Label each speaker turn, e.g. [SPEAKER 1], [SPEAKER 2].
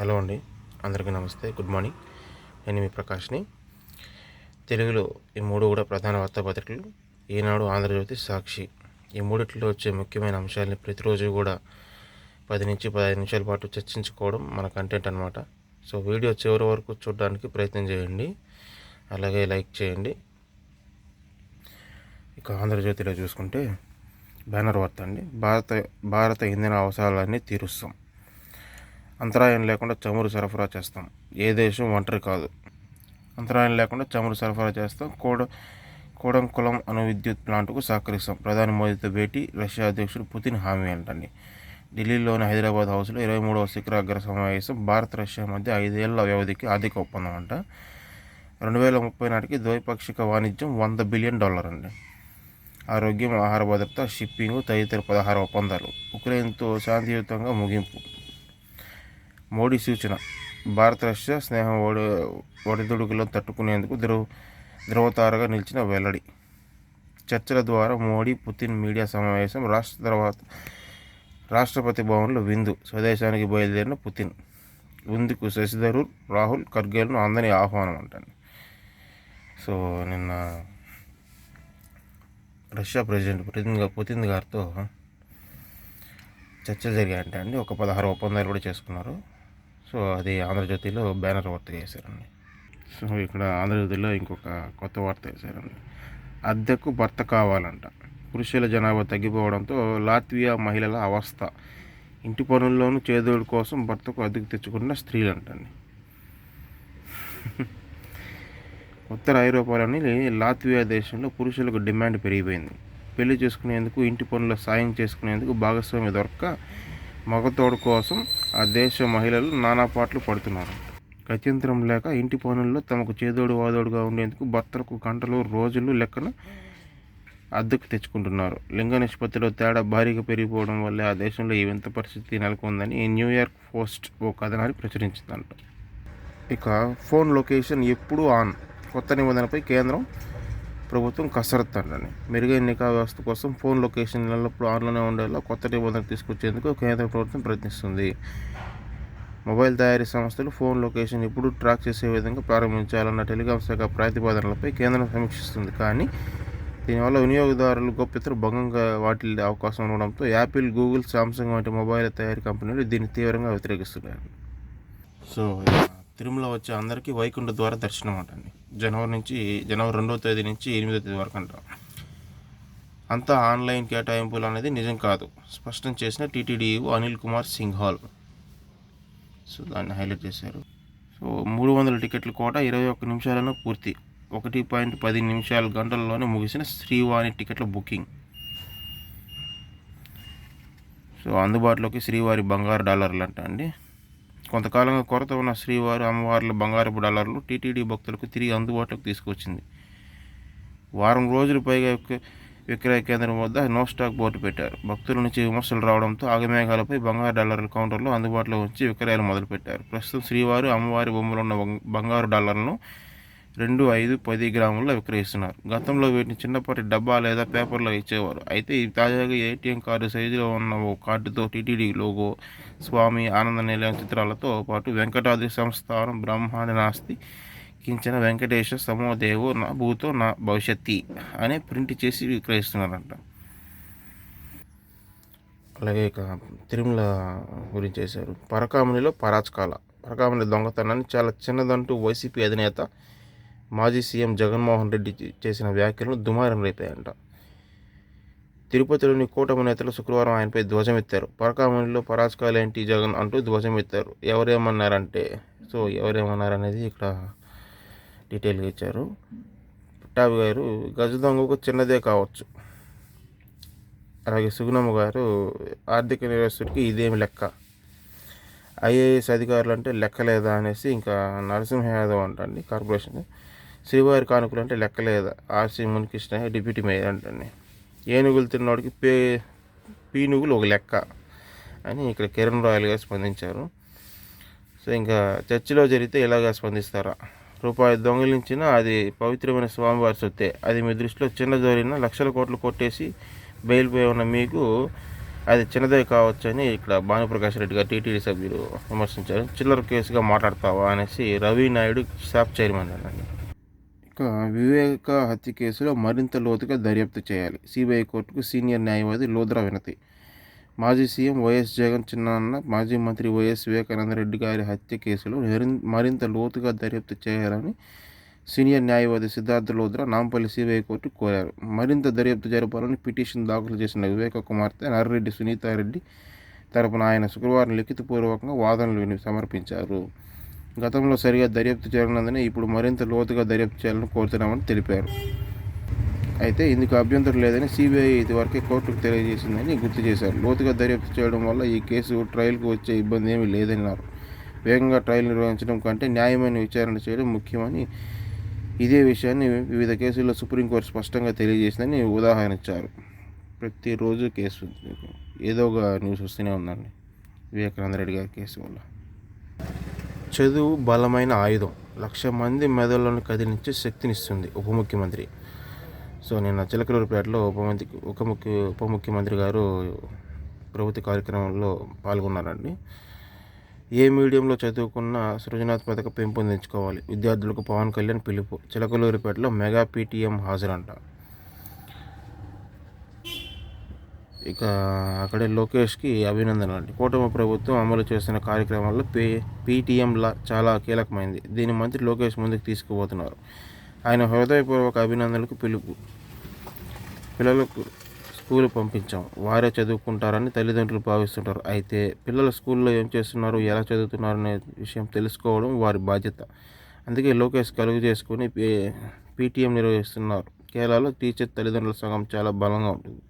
[SPEAKER 1] Hello అండి, అందరికీ నమస్తే, గుడ్ మార్నింగ్. నేను మీ ప్రకాష్ని. తెలుగులో ఈ మూడు కూడా ప్రధాన వార్తాపత్రికలు ఈనాడు, ఆంధ్రజ్యోతి, సాక్షి. ఈ మూడిట్లో వచ్చే ముఖ్యమైన అంశాలని ప్రతిరోజు కూడా 10 నుంచి 15 నిమిషాల పాటు చర్చించుకోవడం మన కంటెంట్ అనమాట. సో వీడియో చివరి వరకు చూడడానికి ప్రయత్నం చేయండి, అలాగే లైక్ చేయండి. ఇక ఆంధ్రజ్యోతిలో చూసుకుంటే బ్యానర్ వార్త అండి. భారత ఇంధన అవసరాలన్నీ తీరుస్తాం, అంతరాయం లేకుండా చమురు సరఫరా చేస్తాం, ఏ దేశం ఒంటరి కాదు. అంతరాయం లేకుండా చమురు సరఫరా చేస్తాం, కోడంకులం అణు విద్యుత్ ప్లాంట్కు సహకరిస్తాం, ప్రధాని మోదీతో భేటీ, రష్యా అధ్యక్షుడు పుతిన్ హామీ అంటండి. ఢిల్లీలోని హైదరాబాద్ హౌస్లో 23వ శిఖరాగ్ర సమావేశం. భారత్ రష్యా మధ్య 5 ఏళ్ల వ్యవధికి ఆర్థిక ఒప్పందం అంట. 2030 నాటికి ద్వైపాక్షిక వాణిజ్యం $100 బిలియన్ అండి. ఆరోగ్యం, ఆహార భద్రత, షిప్పింగ్ తదితర 16 ఒప్పందాలు. ఉక్రెయిన్తో శాంతియుతంగా ముగింపు. మోడీ సూచన, భారత రష్యా స్నేహం ఒడిదుడుకులను తట్టుకునేందుకు ధృవతారగా నిలిచిన వెల్లడి. చర్చల ద్వారా మోడీ పుతిన్ మీడియా సమావేశం. రాష్ట్రపతి భవన్లో విందు. స్వదేశానికి బయలుదేరిన పుతిన్. విందుకు శశి థరూర్, రాహుల్, ఖర్గేలను అందరి ఆహ్వానం అంటాను. సో నిన్న రష్యా ప్రెసిడెంట్ పుతిన్ గారితో చర్చలు జరిగాయంటే అండి. ఒక 16 ఒప్పందాలు కూడా చేసుకున్నారు. సో అది ఆంధ్రజ్యోతిలో బ్యానర్ వార్త చేశారండి. సో ఇక్కడ ఆంధ్రజ్యోతిలో ఇంకొక కొత్త వార్త వేశారండి. అద్దెకు భర్త కావాలంట. పురుషుల జనాభా తగ్గిపోవడంతో లాత్వియా మహిళల అవస్థ. ఇంటి పనుల్లోనూ చేదోడు కోసం భర్తకు అద్దెకు తెచ్చుకున్న స్త్రీలు అంటండి. ఉత్తర ఐరోపాలోని లాత్వియా దేశంలో పురుషులకు డిమాండ్ పెరిగిపోయింది. పెళ్లి చేసుకునేందుకు, ఇంటి పనుల సాయం చేసుకునేందుకు భాగస్వామి దొరక్క మగతోడు కోసం ఆ దేశ మహిళలు నానాపాట్లు పడుతున్నారు. గత్యంతరం లేక ఇంటి పనుల్లో తమకు చేదోడు వాదోడుగా ఉండేందుకు భర్తలకు గంటలు, రోజులు లెక్కన అద్దెకు తెచ్చుకుంటున్నారు. లింగ నిష్పత్తిలో తేడా భారీగా పెరిగిపోవడం వల్లే ఆ దేశంలో ఈ వింత పరిస్థితి నెలకొందని న్యూయార్క్ పోస్ట్ ఓ కథనాన్ని ప్రచురించిందంట. ఇక ఫోన్ లొకేషన్ ఎప్పుడూ ఆన్. కొత్త నిబంధనపై కేంద్రం ప్రభుత్వం కసరత్తు అంటండి. మెరుగైన నిఘా వ్యవస్థ కోసం ఫోన్ లొకేషన్ ఎల్లప్పుడూ ఆన్లోనే ఉండేలా కొత్త నిబంధనలు తీసుకొచ్చేందుకు కేంద్ర ప్రభుత్వం ప్రయత్నిస్తుంది. మొబైల్ తయారీ సంస్థలు ఫోన్ లొకేషన్ ఇప్పుడు ట్రాక్ చేసే విధంగా ప్రారంభించాలన్న టెలికాం శాఖ ప్రతిపాదనలపై కేంద్రం సమీక్షిస్తుంది. కానీ దీనివల్ల వినియోగదారుల గోప్యతలు భంగంగా వాటిల్లే అవకాశం ఉండడంతో యాపిల్, గూగుల్, సామ్సంగ్ వంటి మొబైల్ తయారీ కంపెనీలు దీన్ని తీవ్రంగా వ్యతిరేకిస్తున్నాయి. సో తిరుమల వచ్చే అందరికీ వైకుంఠ ద్వార దర్శనం అంటండి. జనవరి 2వ తేదీ నుంచి 8వ తేదీ వరకు అంట. అంతా ఆన్లైన్ కేటాయింపులు అనేది నిజం కాదు స్పష్టం చేసిన టీటీడీఓ అనిల్ కుమార్ సింఘాల్. సో దాన్ని హైలైట్ చేశారు. సో 300 టికెట్ల కోట 21 నిమిషాలను పూర్తి. 1.10 గంటల్లోనే ముగిసిన శ్రీవాణి టికెట్ల బుకింగ్. సో అందుబాటులోకి శ్రీవారి బంగారు డాలర్లు అంట అండి. కొంతకాలంగా కొరత ఉన్న శ్రీవారి అమ్మవార్ల బంగారపు డాలర్లు టీటీడీ భక్తులకు తిరిగి అందుబాటులోకి తీసుకొచ్చింది. వారం రోజులు పైగా విక్రయ కేంద్రం వద్ద నో స్టాక్ బోర్డు పెట్టారు. భక్తుల నుంచి విమర్శలు రావడంతో ఆగమేఘాలపై బంగారు డాలర్ల కౌంటర్లో అందుబాటులో ఉంచి విక్రయాలు మొదలుపెట్టారు. ప్రస్తుతం శ్రీవారి అమ్మవారి బొమ్మలు ఉన్న బంగారు డాలర్లను 2, 5, 10 గ్రాముల్లో విక్రయిస్తున్నారు. గతంలో వీటిని చిన్నపాటి డబ్బా లేదా పేపర్లో ఇచ్చేవారు. అయితే తాజాగా ఏటీఎం కార్డు సైజులో ఉన్న ఓ కార్డుతో టీటీడీ లోగో, స్వామి ఆనంద నిలయం చిత్రాలతో పాటు వెంకటాద్రి సంస్థానం బ్రహ్మాండ నాస్తి కించన వెంకటేశ సమోదేవో నా భూతో నా భవిష్యత్తి అనే ప్రింట్ చేసి విక్రయిస్తున్నారంట. అలాగే ఇక తిరుమల గురించి చేశారు. పరకామణిలో పరాచకాల. పరకామణి దొంగతనాన్ని చాలా చిన్నదంటూ వైసీపీ అధినేత మాజీ సీఎం జగన్మోహన్ రెడ్డి చేసిన వ్యాఖ్యలను దుమారం రేపాయంట. తిరుపతిలోని కూటమి నేతలు శుక్రవారం ఆయనపై ధ్వజమెత్తారు. పరకామణిలో పరాచకాలేంటి జగన్ అంటూ ధ్వజమెత్తారు. ఎవరేమన్నారనేది ఇక్కడ డీటెయిల్గా ఇచ్చారు. పుట్టావి గారు గజ దొంగకు చిన్నదే కావచ్చు. అలాగే సుగుణమ్మ గారు ఆర్థిక నిరస్తుడికి ఇదేమి లెక్క, ఐఏఎస్ అధికారులు అంటే లెక్కలేదా అనేసి ఇంకా నరసింహ యాదవ్ అంటండి కార్పొరేషన్. శ్రీవారి కానుకలు అంటే లెక్కలేదా, ఆర్సీ మునికృష్ణ డిప్యూటీ మేయర్ అంటండి. ఏనుగులు తిన్నవాడికి పీనుగులు ఒక లెక్క అని ఇక్కడ కిరణ్ రాయల్ గారు స్పందించారు. సో ఇంకా చర్చిలో జరిగితే ఇలాగా స్పందిస్తారా? రూపాయి దొంగిలించినా అది పవిత్రమైన స్వామివారి సొత్తే. అది మీ దృష్టిలో చిన్న జోరిన లక్షల కోట్లు కొట్టేసి బెయిల్పై ఉన్న మీకు అది చిన్నదే కావచ్చని ఇక్కడ భానుప్రకాష్ రెడ్డి గారు టీటీడీ సభ్యులు విమర్శించారు. చిల్లర కేసుగా మాట్లాడతావా అనేసి రవి నాయుడు శాప్ చైర్మన్ అన్నాడు. ఇక వివేక హత్య కేసులో మరింత లోతుగా దర్యాప్తు చేయాలి. సిబిఐ కోర్టుకు సీనియర్ న్యాయవాది లోద్రా వినతి. మాజీ సీఎం వైఎస్ జగన్ చిన్నాన్న, మాజీ మంత్రి వైఎస్ వివేకానందరెడ్డి గారి హత్య కేసులో మరింత లోతుగా దర్యాప్తు చేయాలని సీనియర్ న్యాయవాది సిద్ధార్థ లోద్రా నాంపల్లి సిబిఐ కోర్టు కోరారు. మరింత దర్యాప్తు జరపాలని పిటిషన్ దాఖలు చేసిన వివేక కుమార్తె నర్రెడ్డి సునీతారెడ్డి తరపున ఆయన శుక్రవారం లిఖితపూర్వకంగా వాదనలు సమర్పించారు. గతంలో సరిగా దర్యాప్తు జరగనందునే ఇప్పుడు మరింత లోతుగా దర్యాప్తు చేయాలని కోరుతున్నామని తెలిపారు. అయితే ఇందుకు అభ్యంతరం లేదని సిబిఐ ఇదివరకే కోర్టుకు తెలియజేసిందని గుర్తు చేశారు. లోతుగా దర్యాప్తు చేయడం వల్ల ఈ కేసు ట్రయల్కు వచ్చే ఇబ్బంది ఏమీ లేదన్నారు. వేగంగా ట్రయల్ నిర్వహించడం కంటే న్యాయమైన విచారణ చేయడం ముఖ్యమని, ఇదే విషయాన్ని వివిధ కేసుల్లో సుప్రీంకోర్టు స్పష్టంగా తెలియజేసిందని ఉదాహరణ ఇచ్చారు. ప్రతిరోజు కేసు ఏదో ఒక న్యూస్ వస్తూనే ఉందండి వివేకానందరెడ్డి గారి కేసు వల్ల. చదువు బలమైన ఆయుధం, 1,00,000 మంది మెదళ్లను కదిలించే శక్తినిస్తుంది ఉప ముఖ్యమంత్రి. సో నిన్న చిలకలూరిపేటలో ఉప ముఖ్యమంత్రి గారు ప్రభుత్వ కార్యక్రమంలో పాల్గొన్నారండి. ఏ మీడియంలో చదువుకున్నా సృజనాత్మకత పెంపొందించుకోవాలి, విద్యార్థులకు పవన్ కళ్యాణ్ పిలుపు. చిలకలూరిపేటలో మెగా పీటీఎం హాజరంట. ఇక అక్కడే లోకేష్కి అభినందనలు అండి. కూటమి ప్రభుత్వం అమలు చేస్తున్న కార్యక్రమాల్లో పీటీఎంలా చాలా కీలకమైంది. దీని మంత్రి లోకేష్ ముందుకు తీసుకుపోతున్నారు. ఆయన హృదయపూర్వక అభినందనలకు పిలుపు. పిల్లలకు స్కూలు పంపించాం, వారే చదువుకుంటారని తల్లిదండ్రులు భావిస్తుంటారు. అయితే పిల్లలు స్కూల్లో ఏం చేస్తున్నారు, ఎలా చదువుతున్నారు అనే విషయం తెలుసుకోవడం వారి బాధ్యత. అందుకే లోకేష్ కలుగు చేసుకుని పీటీఎం నిర్వహిస్తున్నారు. కేరళలో టీచర్ తల్లిదండ్రుల సంఘం చాలా బలంగా ఉంటుంది.